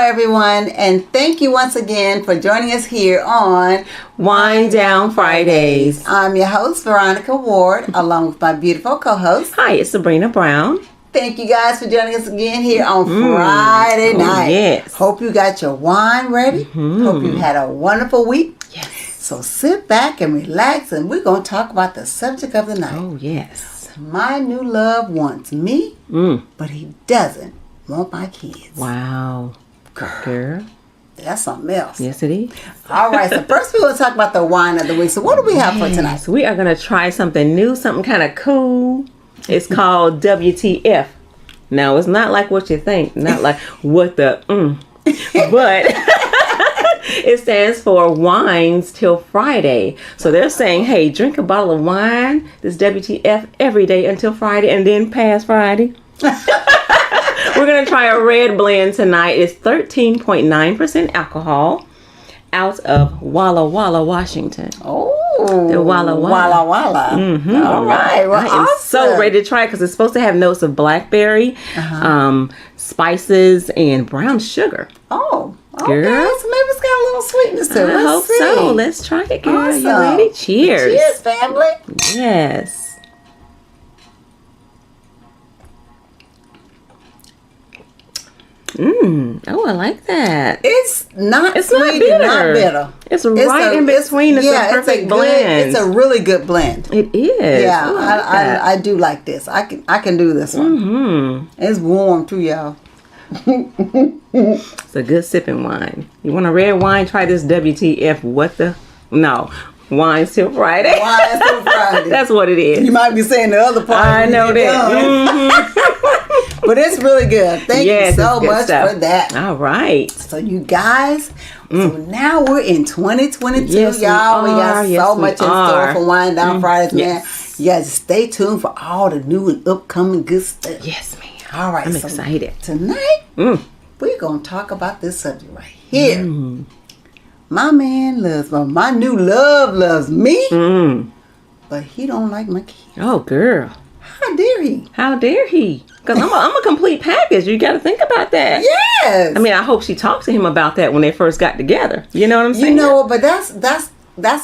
everyone, and thank you once again for joining us here on Wine Down Fridays. I'm your host, Veronica Ward, along with my beautiful co-host. Hi, it's Sybrina Brown. Thank you guys for joining us again here on Friday night. Yes. Hope you got your wine ready. Hope you had a wonderful week. Yes. So sit back and relax, and we're going to talk about the subject of the night. Oh, yes. My new love wants me, but he doesn't want my kids. Wow. Girl. That's something else. Yes, it is. All right, so first we're going to talk about the wine of the week. So what do we have for tonight? So we are going to try something new, something kind of cool. It's called WTF. Now, it's not like what you think. Not like what the, but it stands for Wines Till Friday. So they're saying, hey, drink a bottle of wine, this WTF, every day until Friday and then past Friday. We're going to try a red blend tonight. It's 13.9% alcohol out of Walla Walla, Washington. Oh, the Walla Walla. Walla Walla. Mm-hmm. All right. Well, I am so ready to try it because it's supposed to have notes of blackberry, spices, and brown sugar. Oh, okay. Girl. So maybe it's got a little sweetness to it. I hope so. Let's try it, girl. Awesome. You ready? Cheers. Cheers, family. Yes. Oh, I like that. It's not It's sweet not and bitter. not bitter. It's right in between. It's a perfect blend. It's a really good blend. It is. Yeah, Ooh, I like that. I do like this. I can do this one. It's warm too, y'all. It's a good sipping wine. You want a red wine? Try this WTF. Wines Till Friday. Wines Till Friday. That's what it is. You might be saying the other part. I know that. But it's really good. Thank you so much for that. All right. So you guys, so now we're in 2022, Yes, y'all. We got so we much in store for Wine Down Fridays, man. Yes. You guys stay tuned for all the new and upcoming good stuff. Yes, ma'am. All right. I'm excited. Tonight, we're going to talk about this subject right here. My man loves me. My new love loves me, but he don't like my kids. Oh, girl. How dare he? How dare he? Because I'm a complete package. You got to think about that. Yes. I mean, I hope she talked to him about that when they first got together. You know what I'm saying? You know, but that's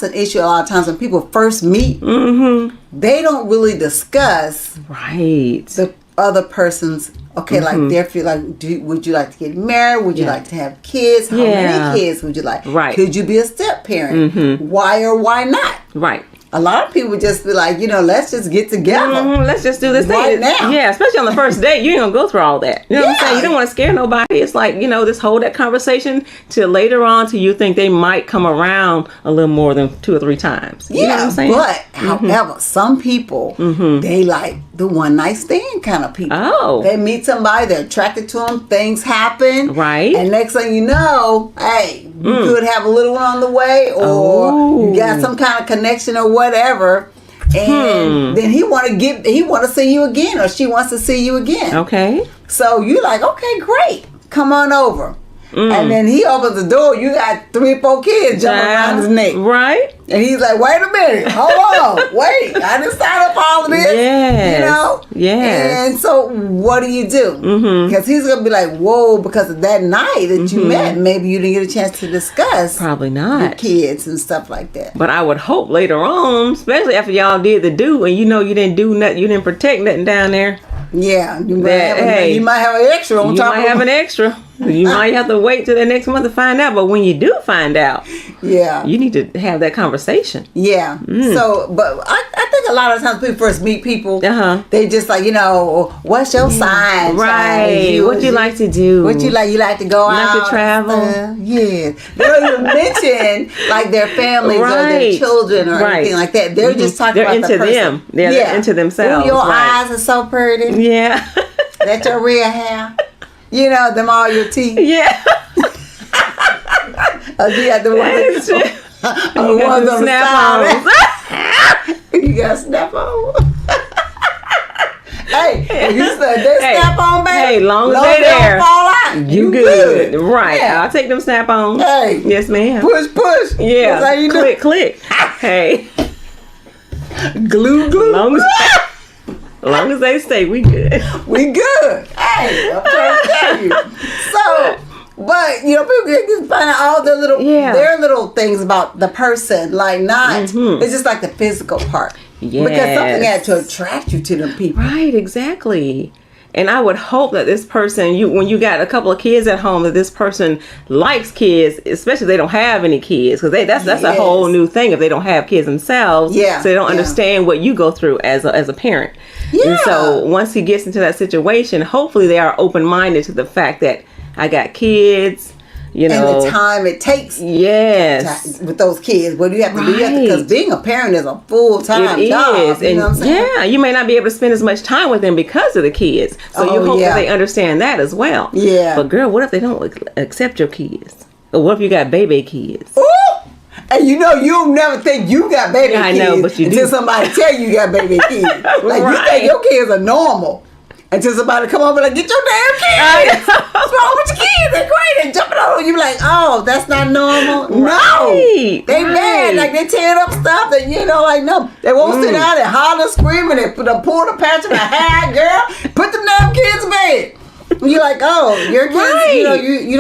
an issue a lot of times when people first meet. They don't really discuss the other person's. Okay, like they feel like, would you like to get married? Would you like to have kids? How many kids would you like? Right. Could you be a step parent? Why or why not? Right. A lot of people just be like, let's just get together. Let's just do this right thing. now. Yeah, especially on the first date. You ain't going to go through all that. You know what I'm saying? You don't want to scare nobody. It's like, just hold that conversation till later on till you think they might come around a little more than 2 or 3 times. You know what I'm saying? But, however, some people, they like the one night stand kind of people. Oh. They meet somebody, they're attracted to them, things happen. Right. And next thing you know, hey, you could have a little one on the way, or you got some kind of connection or whatever. And then he want to see you again, or she wants to see you again. Okay. So you like, okay, great. Come on over. And then he opens the door. You got 3 or 4 kids jumping around his neck. Right. And he's like, wait a minute. Hold on. Wait. I didn't sign up for all of this. Yes. Yes. And so what do you do? Because he's going to be like, whoa, because of that night that you met, maybe you didn't get a chance to discuss. Probably not. Your kids and stuff like that. But I would hope later on, especially after y'all did the do, and you didn't do nothing, you didn't protect nothing down there. Yeah. You might have an extra on top of it. You might have an extra. You might have to wait till the next month to find out. But when you do find out, you need to have that conversation. Yeah. So, but I think a lot of times people first meet people, they just like, what's your sign? Right. What you like to do? What you like? You like to go out? Like to travel? Yeah. They don't even mention like their families or their children or anything like that. They're just talking about the person. They're into them. They're into themselves. Ooh, your eyes are so pretty. Yeah. That's your real hair. Them all your teeth. Yeah. You got the ones on the side. You got snap on. Hey, you said they snap on, baby. Hey, long as they there, fall out, you good. Right. Yeah. I'll take them snap on. Hey. Yes, ma'am. Push. Yeah. That's how you click, click. Hey. Glue. Long as they stay, we good. We good. Hey, I'm trying to tell you. So, But people can find out all their little things about the person, like not. It's just like the physical part. Yes. Because something had to attract you to them people. Right, exactly. And I would hope that this person, when you got a couple of kids at home, that this person likes kids, especially if they don't have any kids, because that's a whole new thing if they don't have kids themselves. Yeah. So they don't understand what you go through as a parent. Yeah. And so once he gets into that situation, hopefully they are open-minded to the fact that I got kids. And the time it takes with those kids. What do you have to do? Because being a parent is a full-time job. You know what I'm saying? Yeah, you may not be able to spend as much time with them because of the kids. So you hope that they understand that as well. Yeah. But girl, what if they don't accept your kids? Or what if you got baby kids? Ooh! And you'll never think you got baby kids. I know, but you until do. somebody tell you got baby kids. Like you think your kids are normal. Until somebody come over and get your damn kids. What's wrong with your kids? They're great. They're jumping over you like, oh, that's not normal. No. They bad. Like they tearing up stuff that, no. They won't sit down and holler, screaming and pull the patch of the hair, girl. Put them damn kids in bed. And you're like, oh, your kids, you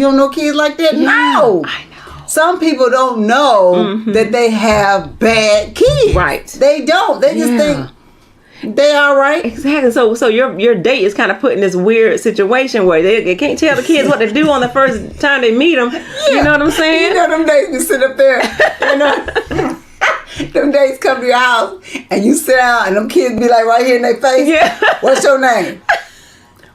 don't know kids like that? Yeah, no. I know. Some people don't know that they have bad kids. Right. They don't. They just think they all right. Exactly. So your date is kind of put in this weird situation where they can't tell the kids what to do on the first time they meet them. Yeah. You know what I'm saying? Them days you sit up there, them days come to your house and you sit down and them kids be like right here in their face. Yeah. What's your name?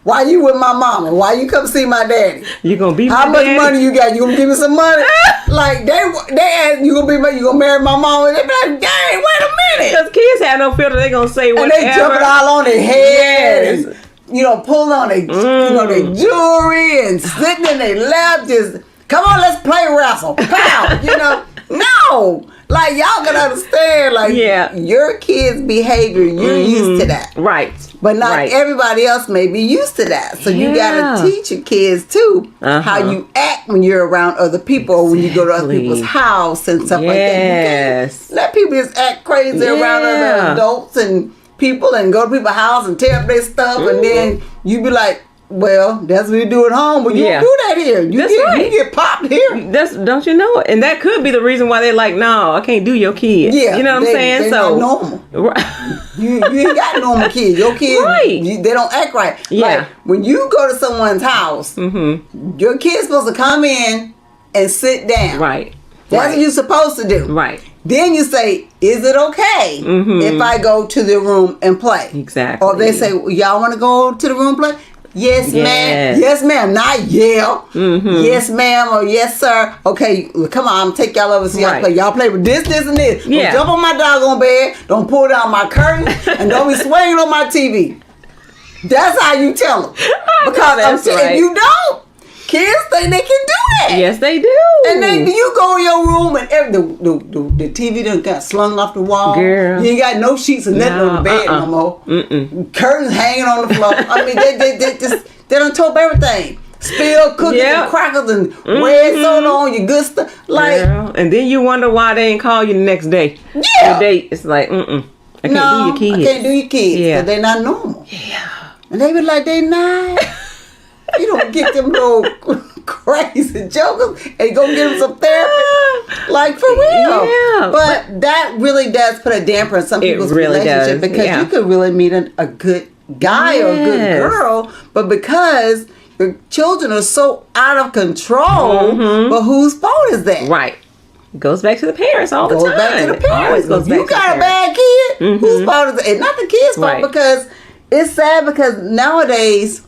Why you with my mama? Why you come see my daddy? You gonna be how much money you got? You gonna give me some money? Like they ask you gonna marry my mama? They be like, dang, wait a minute. Because kids have no filter. They gonna say whatever. And they jumping all on their head and pulling on their their jewelry and sitting in their lap. Just come on, let's play wrestle. Pow, no. Like y'all gotta understand. Like your kids' behavior, you're used to that, right? But not everybody else may be used to that. So you gotta teach your kids too how you act when you're around other people or when you go to other people's house and stuff like that. You can't let people just act crazy around other adults and people and go to people's house and tear up their stuff and then you be like, well, that's what you do at home, but you don't do that here. You get popped here. Don't you know it? And that could be the reason why they're like, no, I can't do your kids. Yeah, you know what I'm saying? They're not normal. Right. you ain't got normal kids. Your kids, they don't act right. Yeah. Like, when you go to someone's house, your kid's supposed to come in and sit down. Right. That's what you're supposed to do. Right. Then you say, is it okay if I go to the room and play? Exactly. Or they say, y'all want to go to the room and play? Yes, ma'am. Yes, ma'am. Not yell. Yes, ma'am, or yes, sir. Okay, come on. I'm take y'all over so y'all play. Y'all play with this, and this. Don't jump on my doggone bed. Don't pull down my curtain. And don't be swinging on my TV. That's how you tell them. Because if you don't, kids think they can do that. Yes, they do. And then you go in your room and the TV done got slung off the wall. Girl. You ain't got no sheets or nothing on the bed no more. Curtains hanging on the floor. I mean, they done tore up everything. Spilled cookies and crackers and red soda on your good stuff. Like, girl. And then you wonder why they ain't call you the next day. Yeah. The date, it's like, I can't do your kids. I can't do your kids because they're not normal. Yeah. And they be like, they not. You don't get them little crazy jokers and go get them some therapy. Like, for real. Yeah. But that really does put a damper in some people's relationship because you could really meet a good guy or a good girl, but because your children are so out of control, but whose fault is that? Right. Goes back to the parents all the time. Goes back to the parents. Always goes back you got a bad kid, whose fault is it? And not the kid's fault because it's sad because nowadays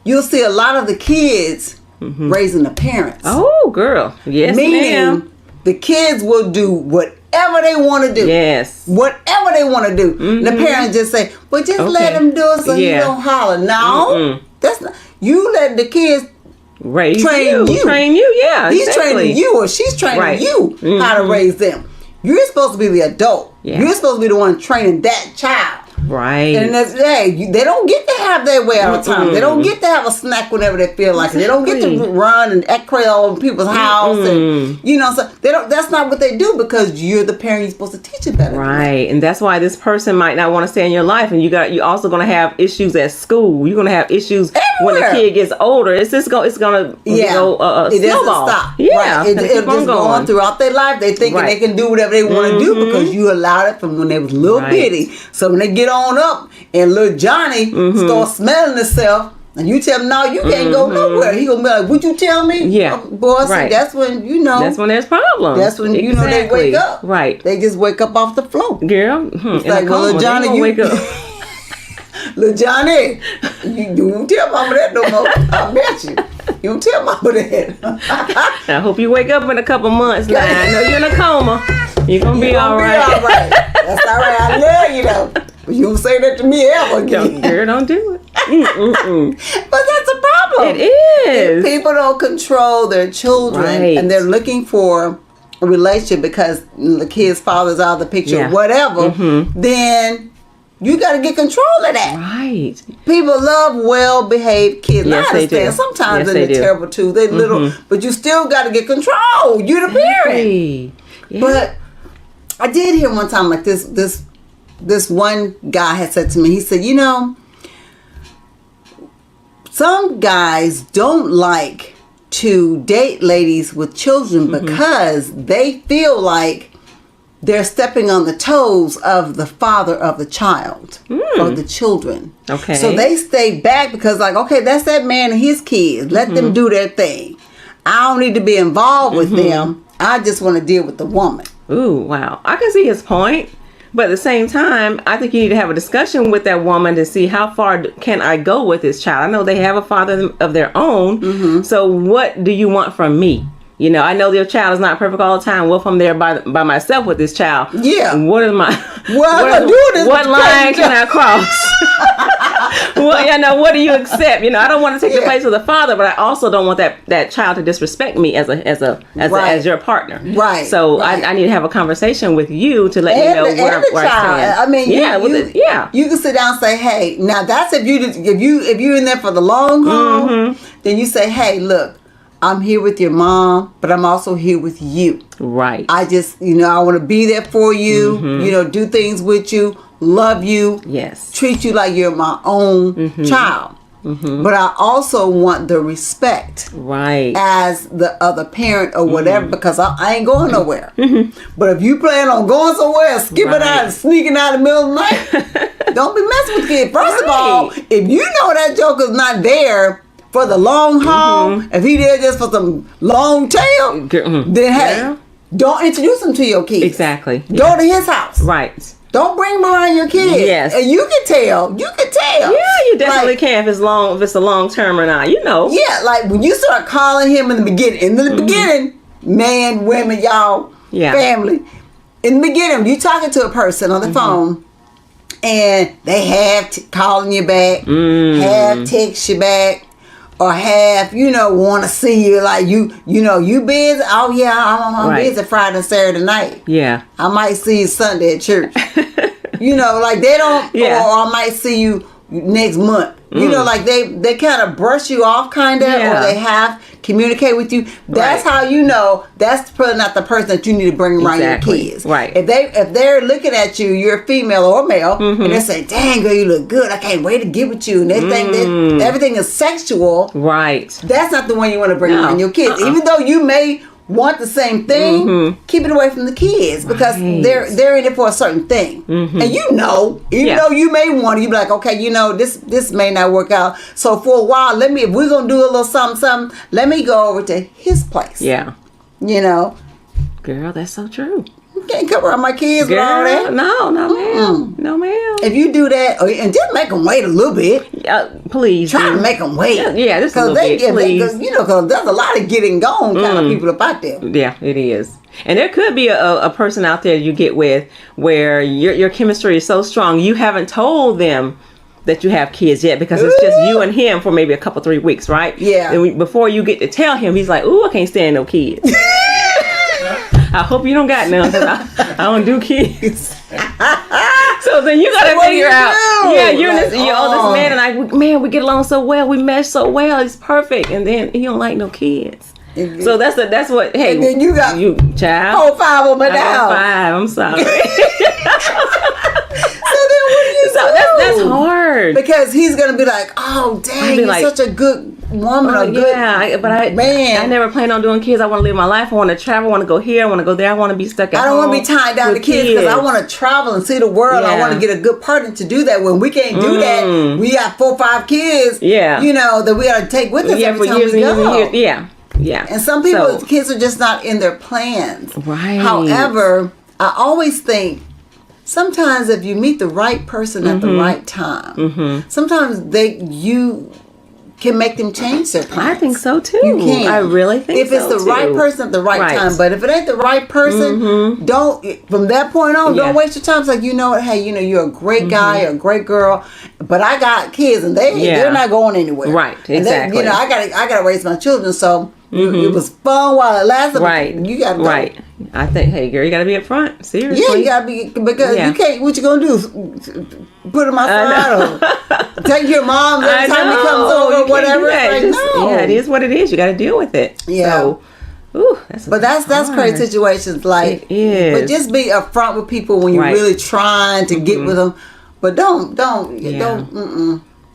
you'll see a lot of the kids raising the parents. Oh, girl. Yes, meaning the kids will do whatever they want to do. Yes. Whatever they want to do. The parents just say, well, just let them do it so you don't holler. No. That's not. You let the kids train you. Train you, yeah. He's training you or she's training you how to raise them. You're supposed to be the adult. Yeah. You're supposed to be the one training that child. Right. And that's, hey, they don't get to have their way all the time. They don't get to have a snack whenever they feel like it. They don't get to run and act crazy all over people's house. And, so they don't. That's not what they do because you're the parent. You're supposed to teach it better. Right. And that's why this person might not want to stay in your life. And you're also going to have issues at school. You're going to have issues when the kid gets older. It's going to snowball. It doesn't stop. Yeah. Right. It's just going throughout their life. They thinking they can do whatever they want to do because you allowed it from when they was little bitty. So when they get on up and little Johnny starts smelling himself, and you tell him, no, you can't go nowhere. He gonna be like, would you tell me? Yeah. Boy, see, that's when, That's when there's problems. That's when, they wake up. Right. They just wake up off the floor. Girl. It's like, well, little Johnny, you wake up. Little Johnny, you don't tell mama that no more. I bet you. You don't tell mama that. I hope you wake up in a couple months now. I know you're in a coma. You're going to be all right. All right. That's all right. I love you, though. But you don't say that to me ever again. Girl, don't do it. But that's a problem. It is. If people don't control their children and they're looking for a relationship because the kid's father's out of the picture or whatever, then you got to get control of that. Right. People love well-behaved kids. Yes, I understand. they do. Sometimes they're terrible too. They're little, but you still got to get control. You're the parent. Yeah. But I did hear one time like this one guy had said to me, he said, some guys don't like to date ladies with children because they feel like they're stepping on the toes of the father of the child or the children. Okay. So they stay back because like, okay, that's that man and his kids. Let them do their thing. I don't need to be involved with them. I just want to deal with the woman. Ooh, wow. I can see his point. But at the same time, I think you need to have a discussion with that woman to see how far can I go with this child. I know they have a father of their own. So what do you want from me? I know your child is not perfect all the time. What if I'm there by myself with this child? Yeah. What line can I cross? What do you accept? I don't want to take the place of the father, but I also don't want that child to disrespect me as your partner. Right. So I need to have a conversation with you to let me know where I stand. I mean, you can sit down and say, hey, now that's if you're in there for the long haul, then you say, hey, look, I'm here with your mom, but I'm also here with you. Right. I just, I want to be there for you, do things with you, love you. Yes. Treat you like you're my own child. But I also want the respect. Right. As the other parent or whatever, because I ain't going nowhere. But if you plan on going somewhere, skipping out and sneaking out in the middle of the night, don't be messing with kids. First of all, if you know that joker's not there for the long haul, if he there just for some long tail, then hey, don't introduce him to your kids. Exactly. Go to his house. Right. Don't bring him around your kids. Yes. And you can tell. Yeah, you definitely can if it's a long term or not. Yeah, like when you start calling him in the beginning, man, women, y'all, family. In the beginning, you talking to a person on the phone, and they have calling you back, have text you back, or have, want to see you, like you busy. Oh yeah, I'm busy Friday and Saturday night. Yeah, I might see you Sunday at church. Like they don't. Or I might see you next month. Like they kind of brush you off, kind of, or they have communicate with you. That's how that's probably not the person that you need to bring around your kids. Right. If they're looking at you, you're a female or male, and they say, "Dang girl, you look good. I can't wait to get with you." And they think that everything is sexual. Right. That's not the one you want to bring around your kids. Even though you may want the same thing, keep it away from the kids because they're in it for a certain thing. And even though you may want to, you be like, okay, this may not work out. So for a while, if we're gonna do a little something, let me go over to his place. Yeah. Girl, that's so true. You can't come around my kids with all that. No, ma'am. No, ma'am. If you do that, and just make them wait a little bit. Please. Try to make them wait. Yeah, just a little bit, please. Because there's a lot of getting gone kind of people up out there. Yeah, it is. And there could be a person out there you get with where your chemistry is so strong, you haven't told them that you have kids yet because it's just you and him for maybe a couple, 3 weeks, right? Yeah. And before you get to tell him, he's like, ooh, I can't stand no kids. I hope you don't got none because I don't do kids. So then you gotta figure out. Yeah, you're like, this man and we get along so well. We mesh so well. He's perfect, and then he don't like no kids. So that's what. Hey, and then you child. 5 of them now. 5. I'm sorry. So that's hard because he's gonna be like, oh dang, you're such a good woman, I never plan on doing kids. I want to live my life. I want to travel. I want to go here. I want to go there. I want to be stuck at home. I don't want to be tied down to kids because I want to travel and see the world. I want to get a good partner to do that. When we can't do that, we got 4 or 5 kids. Yeah, that we got to take with us every time we go. Yeah. And some people's kids are just not in their plans. Right. However, I always think, sometimes if you meet the right person at the right time, sometimes you can make them change their plans. I think so too. You can. I really think if it's the right person at the right time. But if it ain't the right person, don't, from that point on, don't waste your time. It's like, you know what, hey, you're a great guy or a great girl, but I got kids and they're not going anywhere. Right, exactly. And I gotta raise my children, so it was fun while it lasted. Right. You gotta go. Right. I think, hey, girl, you gotta be up front. Seriously. Yeah, you gotta be, because you can't, what you gonna do? Put him outside or take your mom every time he comes over or whatever. Like, no. Yeah, it is what it is. You gotta deal with it. Yeah. So, that's crazy situations. Like, it is. But just be upfront with people when you're really trying to get with them. But don't.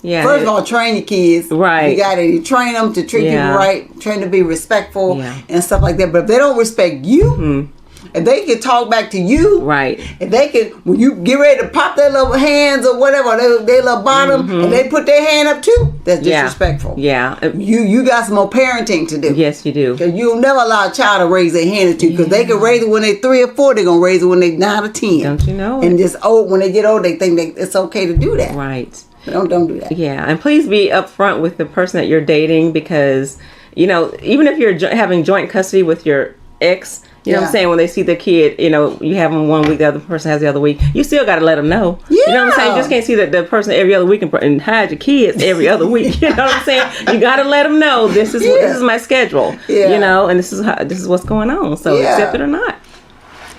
Yeah. First of all, train your kids. Right. You gotta train them to treat people right, train to be respectful and stuff like that. But if they don't respect you, if they can talk back to you, right? If they can, when you get ready to pop their little hands or whatever, their little bottom, and they put their hand up too, that's disrespectful. Yeah. You got some more parenting to do. Yes, you do. Because you'll never allow a child to raise their hand at you, because they can raise it when they're 3 or 4. They're gonna raise it when they're 9 or 10. Don't you know? And just when they get old, they think it's okay to do that. Right. Don't do that. Yeah, and please be upfront with the person that you're dating, because even if you're having joint custody with your ex, you know what I'm saying, when they see the kid, you have them 1 week, the other person has the other week, you still got to let them know. Yeah. You know what I'm saying? You just can't see the person every other week and hide your kids every other week. You know what I'm saying? You got to let them know this is my schedule. Yeah. And this is what's going on. So accept it or not.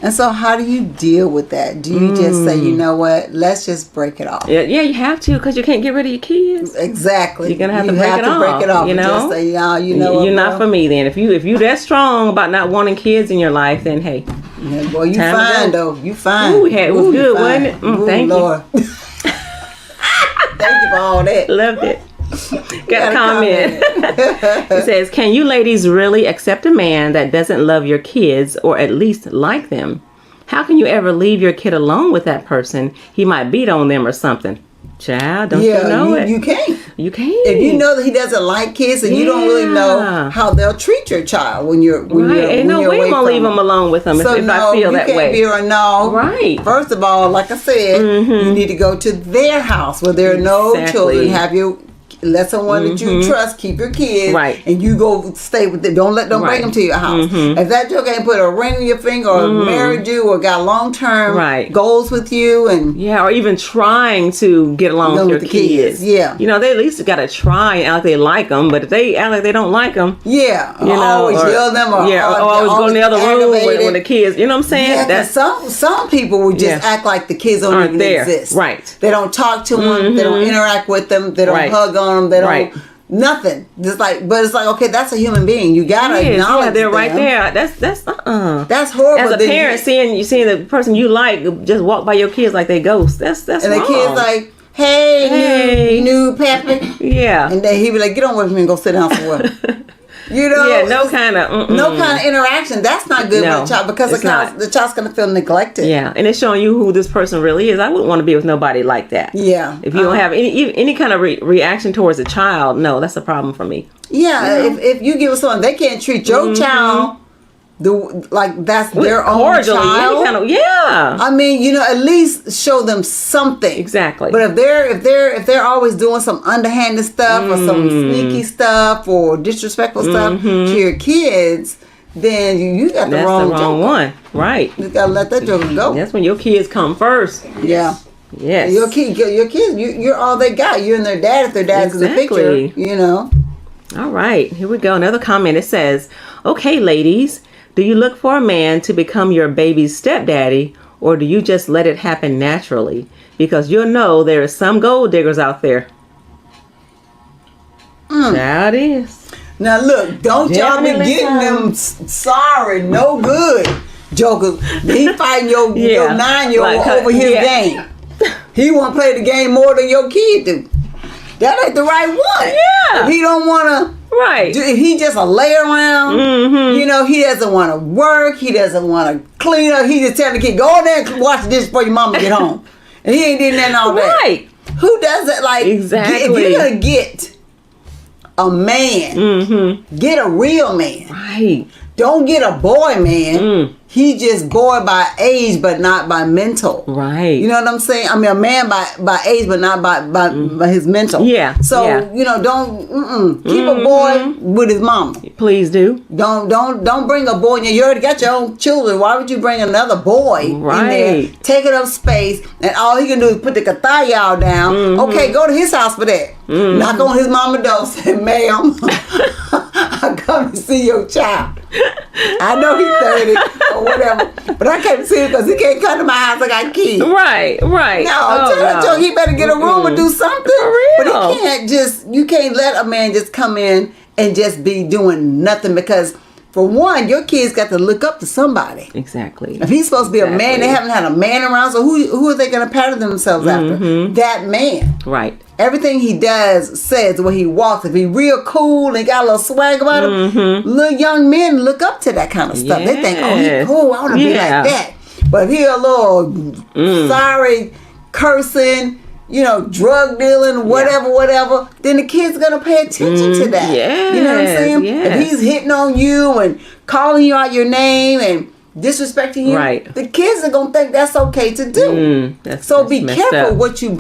And so how do you deal with that? Do you just say, you know what, let's just break it off? Yeah, you have to, because you can't get rid of your kids. Exactly. You're going to have to break it off. Just say, you're not for me then. If you that strong about not wanting kids in your life, then hey. Yeah, boy, you fine though. You fine. Ooh, it was good, wasn't it? Thank Lord. you. Thank you for all that. Loved it. Got a comment. It says, can you ladies really accept a man that doesn't love your kids or at least like them? How can you ever leave your kid alone with that person? He might beat on them or something. Child, don't you know it? You can't. You can't. If you know that he doesn't like kids and you don't really know how they'll treat your child when you're ain't no way I'm gonna leave him alone with them if I feel that way. Right. First of all, like I said, you need to go to their house where there are no children. Let someone that you trust keep your kids, and you go stay with them. Don't bring them to your house. If that joke ain't put a ring on your finger or married you or got long-term goals with you, and or even trying to get along with your kids. They at least got to try and act like they like them. But if they act like they don't like them, always yell them or always go in the other room when the kids. You know what I'm saying? Yeah, some people would just act like the kids don't even exist. Right. They don't talk to them. They don't interact with them. They don't hug on them. They don't nothing. Just but it's like, okay, that's a human being. You gotta acknowledge they're right there. That's that's horrible. As a parent, seeing the person you like just walk by your kids like they ghosts. That's and wrong. The kids like, hey. new Pappy. Yeah. And then he be like, get on with me and go sit down somewhere. No kind of interaction. That's not good with a child, because the child's going to feel neglected. Yeah, and it's showing you who this person really is. I wouldn't want to be with nobody like that. Yeah. If you don't have any kind of reaction towards a child, no, that's a problem for me. Yeah, if you give someone, they can't treat your child that's their own child. I mean, at least show them something. Exactly. But if they're always doing some underhanded stuff or some sneaky stuff or disrespectful stuff to your kids, then you got the wrong one. Right. You gotta let that joker go. That's when your kids come first. Yeah. Yes. Your kids, you're all they got. You're in their dad if their dad's in the picture. All right. Here we go. Another comment. It says, okay, ladies, do you look for a man to become your baby's stepdaddy, or do you just let it happen naturally? Because you'll know there is some gold diggers out there. That is. Now look, don't y'all be getting them sorry, no good jokers. He fighting your 9-year-old over his game. He want to play the game more than your kid do. That ain't the right one. Yeah. If he don't want to. Right. If he just a lay around, you know, he doesn't want to work. He doesn't want to clean up. He just telling the kid, go in there and wash the dishes before your mama get home. And he ain't doing nothing all day. Right. Who does it? Like, exactly. If you're going to get a man, get a real man. Right. Don't get a boy man. He just boy by age, but not by mental. Right. You know what I'm saying? I mean, a man by age, but not by his mental. Yeah. So you know, don't keep a boy with his mama. Please do. Don't bring a boy. You already got your own children. Why would you bring another boy in there, taking up space, and all he can do is put the katayal down? Okay, go to his house for that. Knock on his mama door, say, "Ma'am, I come to see your child." I know he's 30 or whatever, but I can't see him because he can't come to my house. I got keys. Right. No, tell he better get a room or do something. For real. But you can't let a man just come in and just be doing nothing, because for one, your kids got to look up to somebody. Exactly. If he's supposed to be a man, they haven't had a man around, so who are they going to pattern themselves after? That man. Right. Everything he does, says, the way he walks, if he real cool and got a little swag about him, little young men look up to that kind of stuff. They think, oh, he cool, I want to be like that. But if he a little sorry, cursing, you know, drug dealing, whatever, then the kid's going to pay attention to that. Yes. You know what I'm saying? Yes. If he's hitting on you and calling you out your name and disrespecting you, the kids are going to think that's okay to do. So be careful what you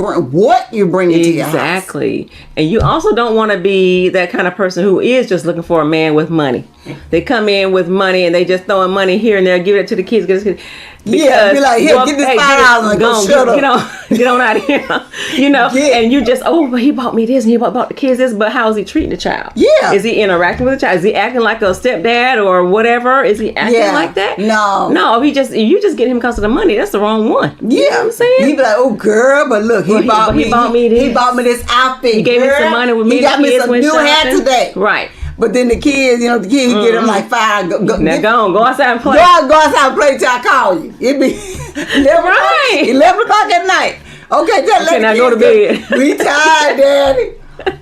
bring into your house. Exactly. And you also don't want to be that kind of person who is just looking for a man with money. They come in with money and they just throwing money here and there, give it to the kids. Because, be like, here, get this $5 and go shut up. Get on out of here. You know, and you just, but he bought me this and he bought the kids this, but how is he treating the child? Yeah. Is he interacting with the child? Is he acting like a stepdad or whatever? Is he acting like that? No, you just get him because of the money. That's the wrong one. Yeah. You know what I'm saying? He be like, oh girl, but look, he bought me this. He bought me this outfit. He gave me some money with me. He got me some new hat today. Right. But then the kids, you know, the kids get them like $5. Go outside and play. Go outside and play till I call you. It be 11 o'clock at night. Okay, just let now go to bed. We tired, Daddy.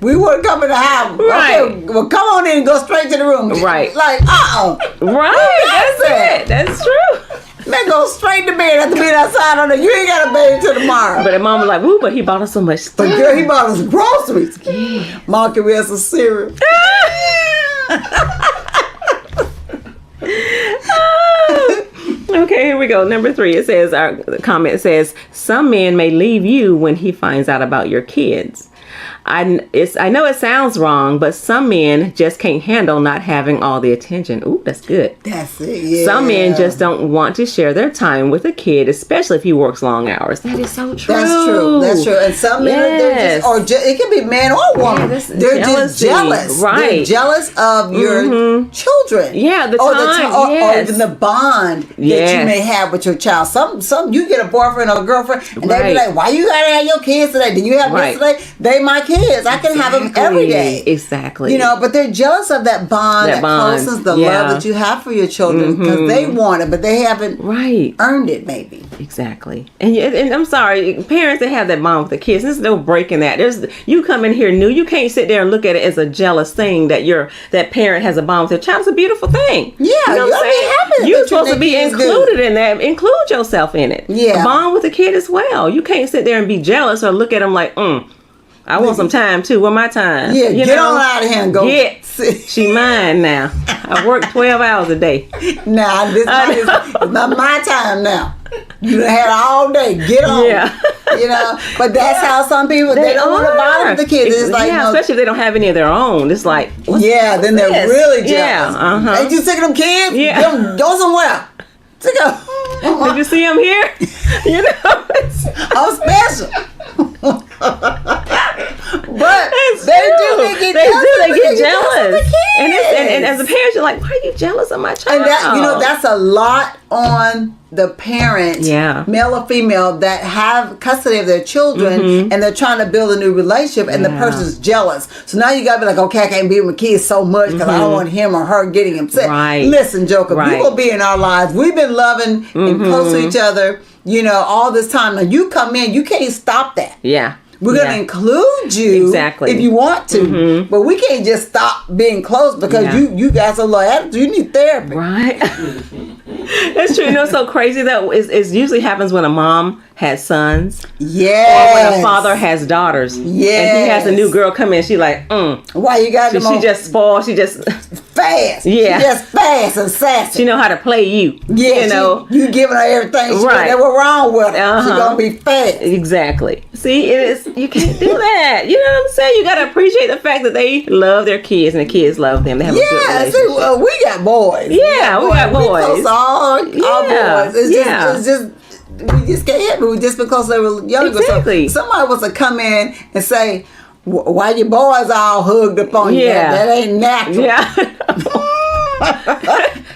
We want to come in the house. Right. Okay, well, come on in and go straight to the room. Right. Like, Right. That's it. That's true. Let's go straight to bed after being outside on it. You ain't got to bathe till tomorrow. But the mama like, ooh, but he bought us so much stuff. But girl, he bought us groceries. Yeah. Mom, can we have some cereal? Okay, here we go. Number 3. It says, our comment says, some men may leave you when he finds out about your kids. I know it sounds wrong, but some men just can't handle not having all the attention. Ooh, that's good. That's it, yeah. Some men just don't want to share their time with a kid, especially if he works long hours. That is so true. That's true. And some men, they're just, it can be man or woman. They're just jealous. Right. They're jealous of your children. Yeah, or even the bond that you may have with your child. Some you get a boyfriend or a girlfriend, and they be like, why you gotta have your kids today? Did you have this today? They my kids. I can have them every day. Exactly. You know, but they're jealous of that bond, that closeness, the love that you have for your children, because they want it, but they haven't earned it, maybe. Exactly. And I'm sorry, parents that have that bond with the kids, there's no breaking that. You come in here new. You can't sit there and look at it as a jealous thing that parent has a bond with their child. It's a beautiful thing. Yeah, you know what I'm saying? You're supposed to be included in that. Include yourself in it. Yeah. A bond with the kid as well. You can't sit there and be jealous or look at them like, I want some time too. Where my time? Yeah, get on out of here and go. She mine now. I work 12 hours a day. Nah, it's not my time now. You done had all day. Get on. Yeah. You know, but that's how some people, they don't want to bother with the kids. It's like, especially if they don't have any of their own. It's like, then they're really jealous. Yeah. Ain't you sick of them kids? Yeah. Go somewhere. Did you see them here? You know, I'm special. But It's they true. do. They get jealous. of the kids. And as a parent, you're like, why are you jealous of my child? And that, that's a lot on the parent, male or female, that have custody of their children, and they're trying to build a new relationship, and the person's jealous. So now you gotta be like, okay, I can't be with my kids so much because I don't want him or her getting upset. Right. Listen, Joker, people be in our lives. We've been loving and close to each other, all this time. Now you come in, you can't stop that. Yeah. We're going to include you if you want to, but we can't just stop being close because you got some low attitude. You need therapy. Right. That's true. It's so crazy that it usually happens when a mom has sons. Yes. Or when a father has daughters. Yes. And he has a new girl come in. She like, why you got them She just spoiled. She just fast. Yeah. She just fast and sassy. She know how to play you. Yeah. You giving her everything. That's what's wrong with her. She's going to be fast. Exactly. See, you can't do that. You know what I'm saying? You got to appreciate the fact that they love their kids and the kids love them. They have a good relationship. See, well, we got boys. We got boys. We close all boys. It's just we just can't help it just because they were younger. Exactly. So somebody was to come in and say, why your boys all hugged up on you? That ain't natural. Yeah.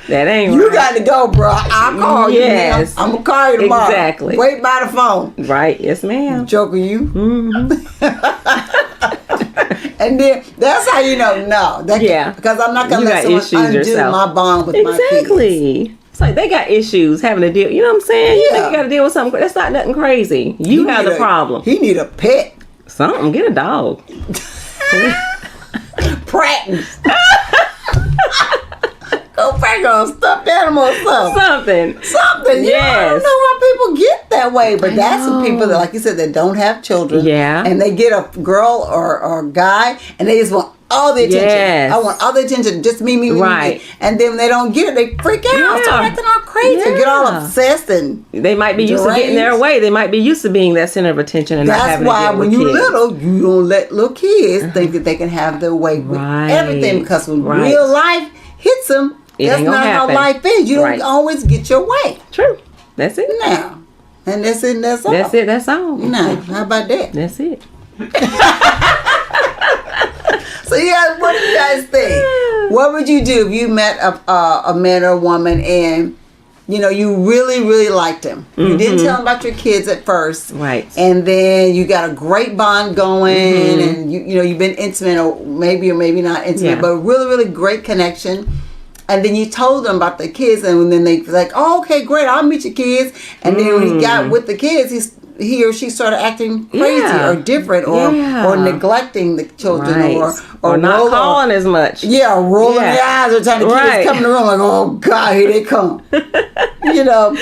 That ain't You got to go, bro. I'll call you. I'm going to call you tomorrow. Exactly. Wait by the phone. Right. Yes, ma'am. Joker, you? And then that's how you know, because I'm not going to let someone undo my bond with my kids. Exactly. It's like they got issues having to deal. You know what I'm saying? You think you got to deal with something. That's not nothing crazy. You have the problem. He need a pet. Something. Get a dog. Practice. Go back on stuffed animal or something. Something. Yes. I don't know why people get that way, but that's some people that, like you said, that don't have children. Yeah. And they get a girl or a guy, and they just want all the attention. Yes. I want all the attention. Just me. Right. And then when they don't get it, they freak out. Start acting all crazy. Get all obsessed and they might be used to getting their way. They might be used to being that center of attention and not having to deal with kids. That's why when you're little, you don't let little kids think that they can have their way with everything, because when real life hits them, that's not how life is. You don't always get your way. True. That's it. Now. And that's it and that's all. That's it. That's all. Now, how about that? That's it. So what do you guys think? What would you do if you met a man or a woman and you really, really liked him? You didn't tell him about your kids at first. Right. And then you got a great bond going and you've been intimate or maybe not intimate, but really, really great connection. And then you told them about the kids, and then they was like, "Oh, okay, great, I'll meet your kids." And then when he got with the kids, he or she started acting crazy or different or neglecting the children or not calling as much. Yeah, rolling their eyes or trying to kids come in the room like, "Oh God, here they come." Treat them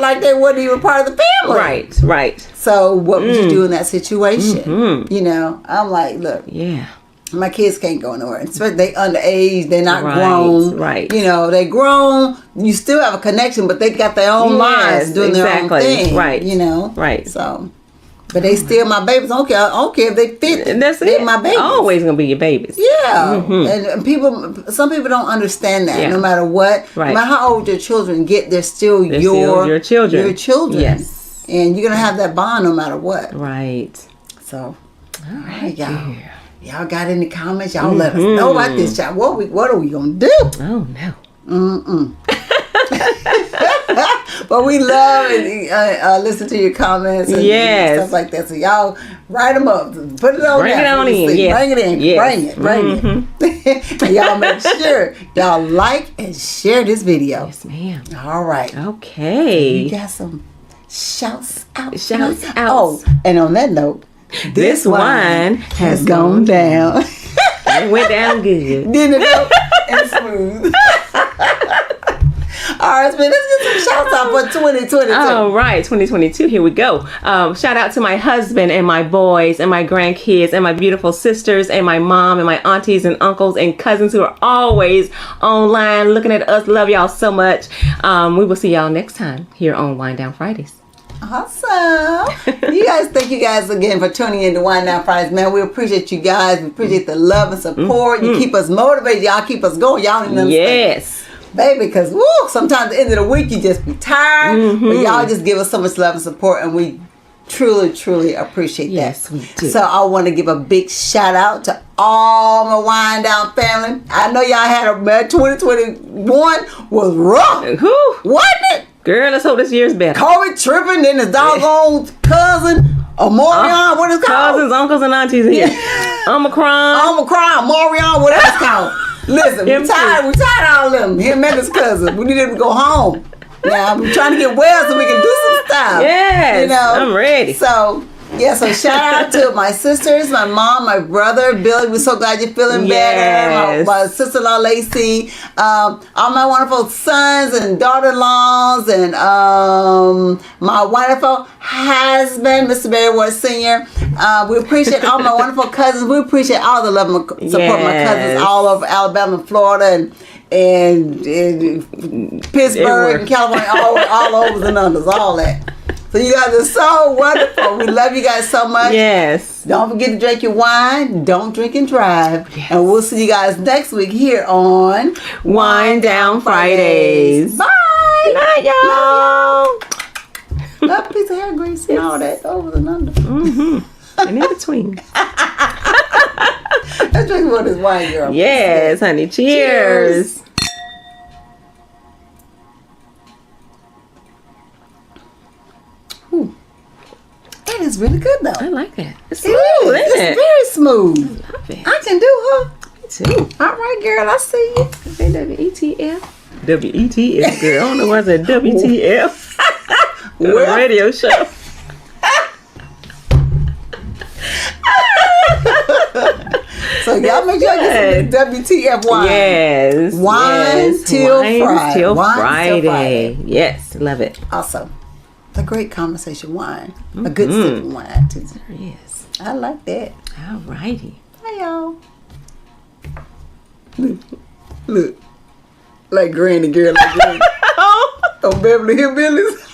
like they wasn't even part of the family. Right. So what would you do in that situation? I'm like, look. Yeah. My kids can't go nowhere. Especially they underage. They're not grown. Right. They grown. You still have a connection, but they got their own lives doing their own thing. Right. Right. So, but they still my babies. I don't care if they fit. And that's they're it. my babies. Always gonna be your babies. Yeah. And some people don't understand that. No matter what, no matter how old your children get, they're still your children. Your children. Yes. And you're gonna have that bond no matter what. Right. So, all right, y'all. Y'all got any comments? Y'all let us know about this, child. What are we gonna do? Oh no. But we love and listen to your comments and stuff like that. So y'all write them up, put it on. Bring it on in. Yes. Bring it in. Yes. Bring it. And y'all make sure y'all like and share this video. Yes, ma'am. All right. Okay. You got some shouts out. Oh, and on that note. This wine has gone down. It went down good. Didn't it go? And smooth. All right, man, let's get some shouts out for 2022. All right, 2022, here we go. Shout out to my husband and my boys and my grandkids and my beautiful sisters and my mom and my aunties and uncles and cousins who are always online looking at us. Love y'all so much. We will see y'all next time here on Wind Down Fridays. Awesome. Thank you guys again for tuning in to Wind Down Fridays, man. We appreciate you guys. We appreciate the love and support. You keep us motivated. Y'all keep us going. Y'all don't even understand. Yes. Baby, because sometimes at the end of the week you just be tired. But y'all just give us so much love and support, and we truly, truly appreciate that. Yes, we do. So I want to give a big shout out to all my Wind Down family. I know y'all had a 2021 was rough. Whew. Wasn't it? Girl, let's hope this year's better. COVID tripping, then his doggone cousin, Omarion, what is it called? Cousins, uncles, and aunties here. Omicron. Omarion, whatever it's called. Listen, we tired of all of them. Him and his cousin. We need them to go home. Now, we're trying to get well so we can do some stuff. Yes, I'm ready. So shout out to my sisters, my mom, my brother, Billy. We're so glad you're feeling better. My sister-in-law, Lacey. All my wonderful sons and daughter-in-laws, and my wonderful husband, Mr. Barry Ward Sr. We appreciate all my wonderful cousins. We appreciate all the love and support my cousins all over Alabama, Florida, and Pittsburgh, and California, all over and unders, all that. So you guys are so wonderful. We love you guys so much. Yes. Don't forget to drink your wine. Don't drink and drive. Yes. And we'll see you guys next week here on Wind Down Fridays. Bye. Night, y'all. Love a piece of hair grease and all that over and under. Mm-hmm. And in between. Let's drink more of this wine, girl. Yes, honey. Cheers. That is really good, though. I like that. It's It smooth, is. isn't It's it? very smooth. I love it. I can do her. Me too. All right, girl. I see you. WETF. WETF, girl. I don't know why I said WTF. Well. Radio show. So y'all make sure you get some WTF wine. Yes. Wine till Friday. Till Wine till Friday. Friday. Yes. Love it. Awesome. A great conversation wine. A good sipping wine, too. Yes. I like that. All righty. Hi, y'all. Look. Like Granny girl, like Granny. On Beverly Hillbillies.